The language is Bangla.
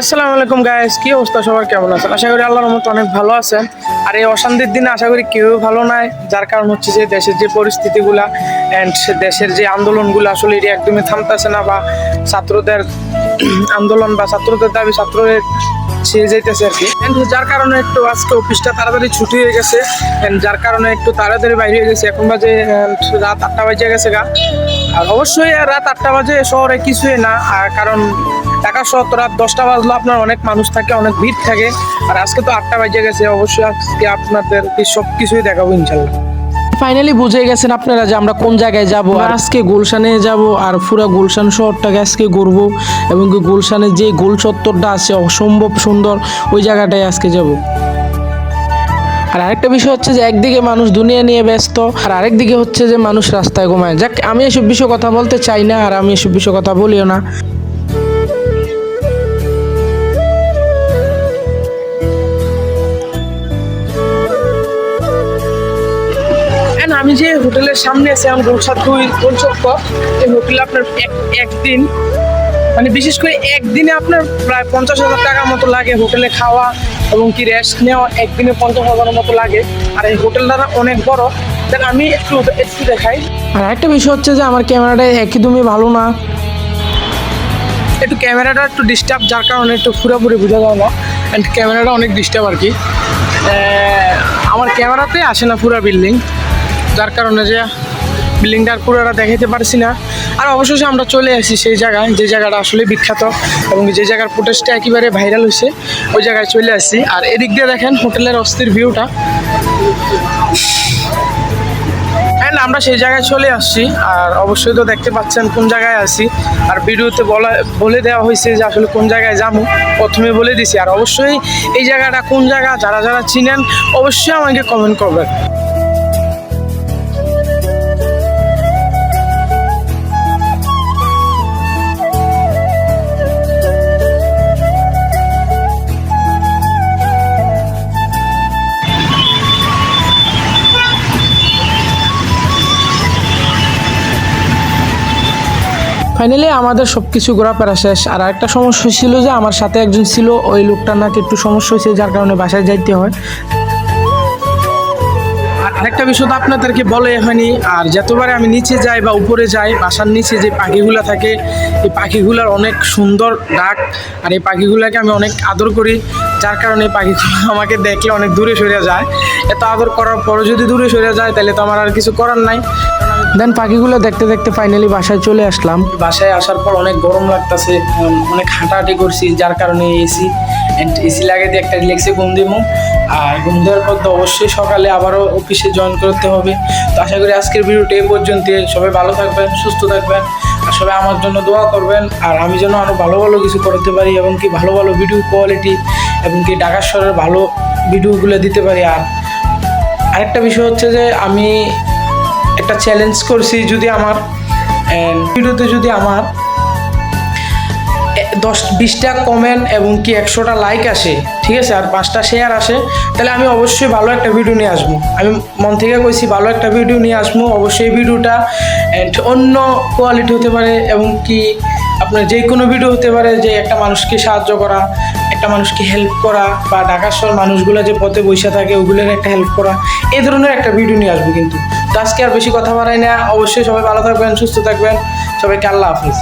আসসালামু আলাইকুম গাইস, কি অবস্থা সবার, কেমন আছেন? আশা করি আল্লাহর রহমতে অনেক ভালো আছেন। আর এই অশান্তির দিনে আশা করি কেউ ভালো নাই, যার কারণ হচ্ছে যে দেশের যে পরিস্থিতিগুলা অ্যান্ড দেশের যে আন্দোলনগুলো আসলে এটি একদমই থামতেছে না, বা ছাত্রদের আন্দোলন বা ছাত্রদের দাবি ছাত্রদের ছেড়ে যাইতেছে আর কি। যার কারণে একটু আজকে অফিসটা তাড়াতাড়ি ছুটি হয়ে গেছে, যার কারণে একটু তাড়াতাড়ি বাইরে হয়ে গেছে। এখন বাজে রাত 8টা বাজে গেছে গা। আর অবশ্যই রাত 8টা বাজে শহরে কিছুই না, কারণ ঢাকা শহর তো রাত 10টা বাজলো আপনার অনেক মানুষ থাকে, অনেক ভিড় থাকে। আর আজকে তো 8টা বাজে গেছে। অবশ্যই আজকে আপনাদের সব কিছুই দেখাবো ইনশাল্লাহ। ফাইনালি বুঝে গেছেন আপনারা যে আমরা কোন জায়গায় যাব। আর আজকে গুলশানে যাব, আর পুরো গুলশান শহরটাকে আজকে ঘুরবো, এবং গুলশানে যে গোল চত্বরটা আছে অসম্ভব সুন্দর, ওই জায়গাটায় আজকে যাব। আর আরেকটা বিষয় হচ্ছে যে একদিকে মানুষ দুনিয়া নিয়ে ব্যস্ত, আর আরেকদিকে হচ্ছে যে মানুষ রাস্তায় ঘুমায়। যাক, আমি এসব বিষয়ে কথা বলতে চাই না, আর আমি এসব বিষয়ে কথা বলিও না। আমি যে হোটেলের সামনে আছি এখন গোলসাদ গোলচত্বর, এই হোটেলে আপনার একদিন মানে বিশেষ করে একদিনে আপনার প্রায় 50,000 টাকার মতো লাগে হোটেলে খাওয়া এবং কি রেস্ট নেওয়া। একদিনে 50,000-এর মতো লাগে। আর এই হোটেলটা অনেক বড়। দেন আমি একটু দেখাই। আর একটা বিষয় হচ্ছে যে আমার ক্যামেরাটা একদমই ভালো না, একটু ক্যামেরাটা একটু ডিস্টার্ব, যার কারণে একটু পুরোপুরি বোঝা যায় না। অ্যান্ড ক্যামেরাটা অনেক ডিস্টার্ব আর কি। আমার ক্যামেরাতে আসে না পুরো বিল্ডিং, যার কারণে যে বিল্ডিংটার পুরোটা দেখাতে পারছি না। আর অবশেষে আমরা চলে আসি সেই জায়গায়, যে জায়গাটা আসলে বিখ্যাত এবং যে জায়গার ফুটেজটা একেবারে ভাইরাল হয়েছে, ওই জায়গায় চলে আসি। আর এদিক দিয়ে দেখেন হোটেলের অস্থির ভিউটা। আমরা সেই জায়গায় চলে আসছি। আর অবশ্যই তো দেখতে পাচ্ছেন কোন জায়গায় আছি। আর ভিডিওতে বলে দেওয়া হয়েছে যে আসলে কোন জায়গায় যাবো, প্রথমে বলে দিছি। আর অবশ্যই এই জায়গাটা কোন জায়গা যারা যারা চিনেন অবশ্যই আমাকে কমেন্ট করবেন। ফাইনালি আমাদের সব কিছু ঘোরাফেরা শেষ। আর একটা সমস্যা ছিল যে আমার সাথে একজন ছিল, ওই লোকটার নাকি একটু সমস্যা হয়েছে, যার কারণে বাসায় যাইতে হয়। আর আরেকটা বিষয় তো আপনাদেরকে বলে হয়নি। আর যতবারে আমি নিচে যাই বা উপরে যাই, বাসার নিচে যে পাখিগুলো থাকে, এই পাখিগুলোর অনেক সুন্দর ডাক। আর এই পাখিগুলোকে আমি অনেক আদর করি, যার কারণে এই পাখিগুলো আমাকে দেখলে অনেক দূরে সরে যায়। এত আদর করার পরও যদি দূরে সরে যায় তাহলে তো আমার আর কিছু করার নাই। দেন পাখিগুলো দেখতে দেখতে ফাইনালি বাসায় চলে আসলাম। বাসায় আসার পর অনেক গরম লাগতেছে, অনেক হাঁটাহাঁটি করছি, যার কারণে এসি লাগে দিয়ে একটা রিল্যাক্সে ঘুম দিব। আর ঘুম দেওয়ার পর তো অবশ্যই সকালে আবারও অফিসে জয়েন করতে হবে। তো আশা করি আজকের ভিডিওটা এই পর্যন্ত। সবাই ভালো থাকবেন, সুস্থ থাকবেন, আর সবাই আমার জন্য দোয়া করবেন। আর আমি যেন আরও ভালো ভালো কিছু করতে পারি, এবং কি ভালো ভালো ভিডিও কোয়ালিটি এবং কি ঢাকা শহরের ভালো ভিডিওগুলো দিতে পারি। আর আরেকটা বিষয় হচ্ছে যে আমি একটা চ্যালেঞ্জ করছি, যদি আমার ভিডিওতে যদি আমার 10-20টা কমেন্ট এবং কি 100টা লাইক আসে, ঠিক আছে, আর 5টা শেয়ার আসে, তাহলে আমি অবশ্যই ভালো একটা ভিডিও নিয়ে আসবো। আমি মন থেকে কইছি ভালো একটা ভিডিও নিয়ে আসবো। অবশ্যই ভিডিওটা অন্য কোয়ালিটি হতে পারে, এবং কি আপনার যে কোনো ভিডিও হতে পারে, যে একটা মানুষকে সাহায্য করা, একটা মানুষকে হেল্প করা, বা ঢাকার শহর মানুষগুলো যে পথে বসে থাকে ওগুলোর একটা হেল্প করা, এই ধরনের একটা ভিডিও নিয়ে আসবো। কিন্তু তো আজকে আর বেশি কথা বাড়াই না। অবশ্যই সবাই ভালো থাকবেন, সুস্থ থাকবেন। সবাইকে আল্লাহ হাফিজ।